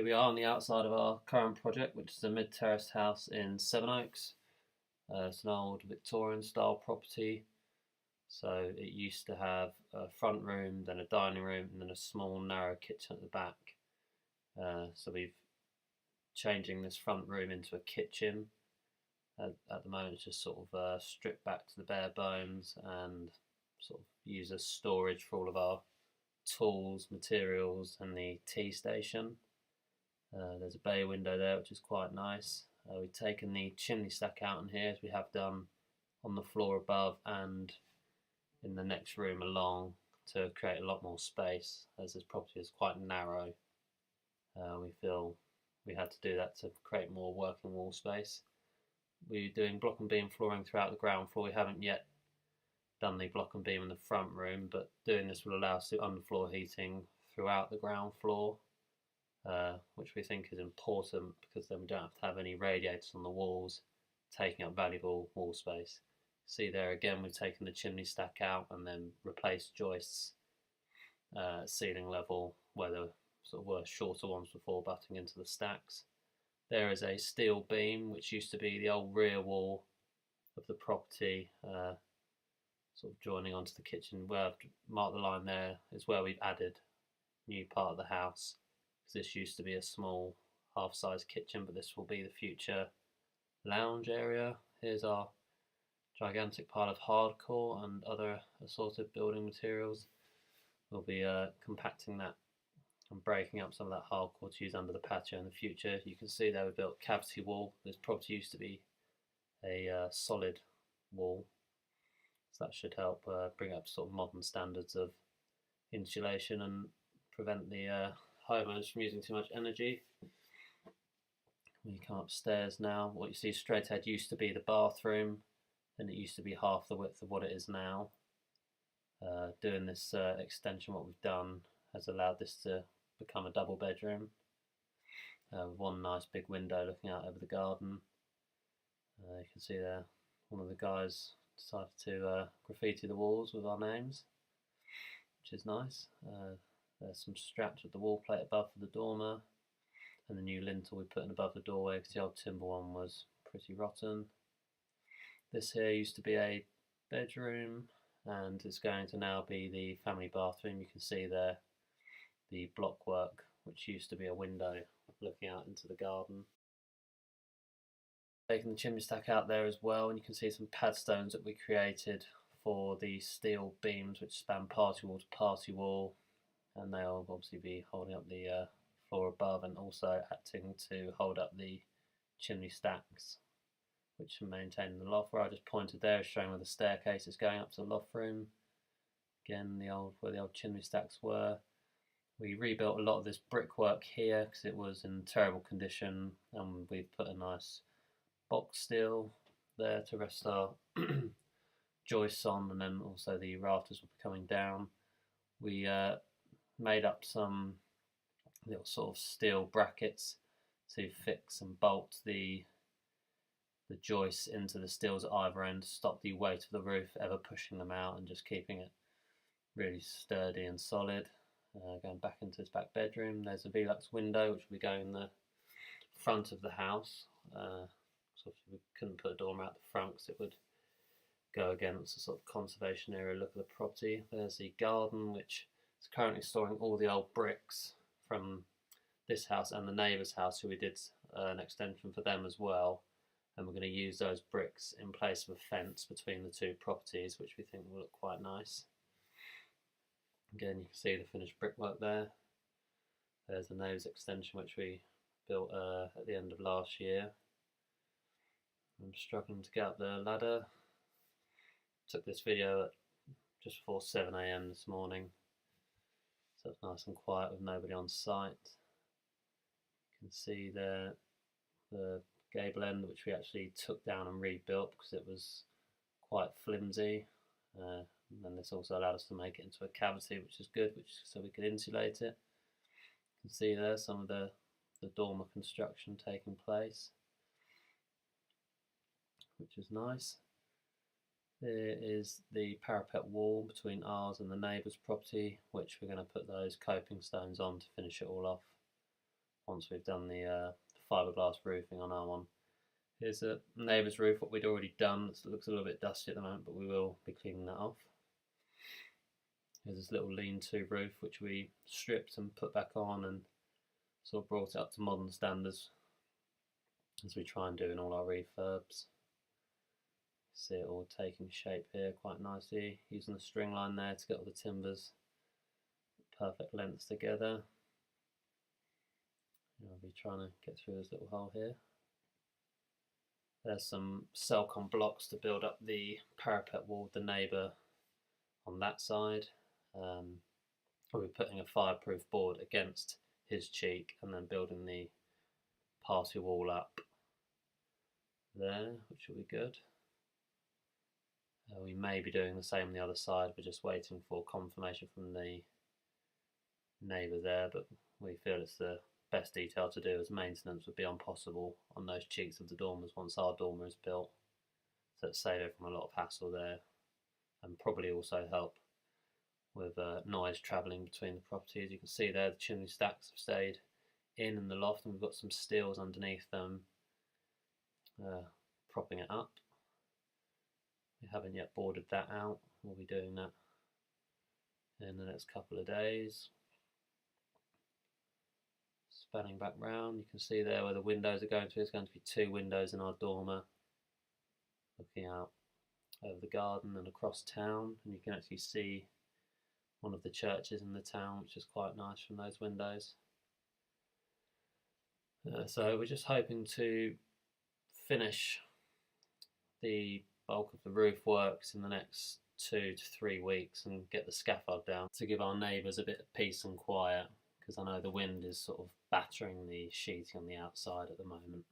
Here we are on the outside of our current project, which is a mid-terraced house in Sevenoaks. It's an old Victorian style property. So it used to have a front room, then a dining room, and then a small narrow kitchen at the back. So we've changing this front room into a kitchen. At the moment it's just sort of stripped back to the bare bones and sort of use as storage for all of our tools, materials, and the tea station. There's a bay window there, which is quite nice. We've taken the chimney stack out in here, as we have done on the floor above and in the next room along, to create a lot more space, as this property is quite narrow. We feel we had to do that to create more working wall space. We're doing block and beam flooring throughout the ground floor. We haven't yet done the block and beam in the front room, but doing this will allow us to underfloor heating throughout the ground floor. Which we think is important, because then we don't have to have any radiators on the walls taking up valuable wall space. See there again, we've taken the chimney stack out and then replaced joists at ceiling level where there sort of were shorter ones before butting into the stacks. There is a steel beam which used to be the old rear wall of the property, sort of joining onto the kitchen. Where I've marked the line there is where we've added a new part of the house. This used to be a small half-size kitchen, but this will be the future lounge area. Here's our gigantic pile of hardcore and other assorted building materials. We'll be compacting that and breaking up some of that hardcore to use under the patio in the future. You can see there we built cavity wall. This property used to be a solid wall, so that should help bring up sort of modern standards of insulation and prevent the homeowners from using too much energy. When you come upstairs now, what you see straight ahead used to be the bathroom, and it used to be half the width of what it is now. Doing this extension, what we've done has allowed this to become a double bedroom. One nice big window looking out over the garden. You can see there one of the guys decided to graffiti the walls with our names, which is nice. There's some straps with the wall plate above for the dormer, and the new lintel we put in above the doorway because the old timber one was pretty rotten. This here used to be a bedroom and is going to now be the family bathroom. You can see there the block work, which used to be a window looking out into the garden. Taking the chimney stack out there as well, and you can see some pad stones that we created for the steel beams which span party wall to party wall, and they'll obviously be holding up the floor above and also acting to hold up the chimney stacks, which are maintained in the loft. Where I just pointed there is showing where the staircase is going up to the loft room. Again, where the old chimney stacks were. We rebuilt a lot of this brickwork here because it was in terrible condition, and we've put a nice box steel there to rest our joists on, and then also the rafters will be coming down. We made up some little sort of steel brackets to fix and bolt the joists into the steels at either end to stop the weight of the roof ever pushing them out, and just keeping it really sturdy and solid. Going back into this back bedroom, there's a Velux window which will be going in the front of the house. So we couldn't put a dormer out the front because it would go against the sort of conservation area look of the property. There's the garden, which is currently storing all the old bricks from this house and the neighbour's house, who we did an extension for them as well, and we're going to use those bricks in place of a fence between the two properties, which we think will look quite nice. Again, you can see the finished brickwork there. There's the neighbour's extension which we built at the end of last year. I'm struggling to get up the ladder. Took this video at just before 7 AM this morning, so it's nice and quiet with nobody on site. You can see there the gable end, which we actually took down and rebuilt because it was quite flimsy. And then this also allowed us to make it into a cavity, which is good, so we could insulate it. You can see there some of the dormer construction taking place, which is nice. There is the parapet wall between ours and the neighbour's property, which we're going to put those coping stones on to finish it all off once we've done the fiberglass roofing on our one. Here's a neighbour's roof, what we'd already done. It looks a little bit dusty at the moment, but we will be cleaning that off. Here's this little lean-to roof which we stripped and put back on and sort of brought it up to modern standards, as we try and do in all our refurbs. See it all taking shape here quite nicely, using the string line there to get all the timbers perfect lengths together. I'll be trying to get through this little hole here. There's some Celcon blocks to build up the parapet wall of the neighbour on that side. We'll be putting a fireproof board against his cheek and then building the party wall up there, which will be good. We may be doing the same on the other side. We're just waiting for confirmation from the neighbour there, but we feel it's the best detail to do, as maintenance would be impossible on those cheeks of the dormers once our dormer is built. So it's saved everyone a lot of hassle there, and probably also help with noise travelling between the properties. You can see there the chimney stacks have stayed in the loft, and we've got some steels underneath them propping it up. We haven't yet boarded that out. We'll be doing that in the next couple of days. Spanning back round, you can see there where the windows are going to. There's going to be 2 windows in our dormer looking out over the garden and across town, and you can actually see one of the churches in the town, which is quite nice from those windows. So we're just hoping to finish the bulk of the roof works in the next 2 to 3 weeks and get the scaffold down to give our neighbours a bit of peace and quiet, because I know the wind is sort of battering the sheeting on the outside at the moment.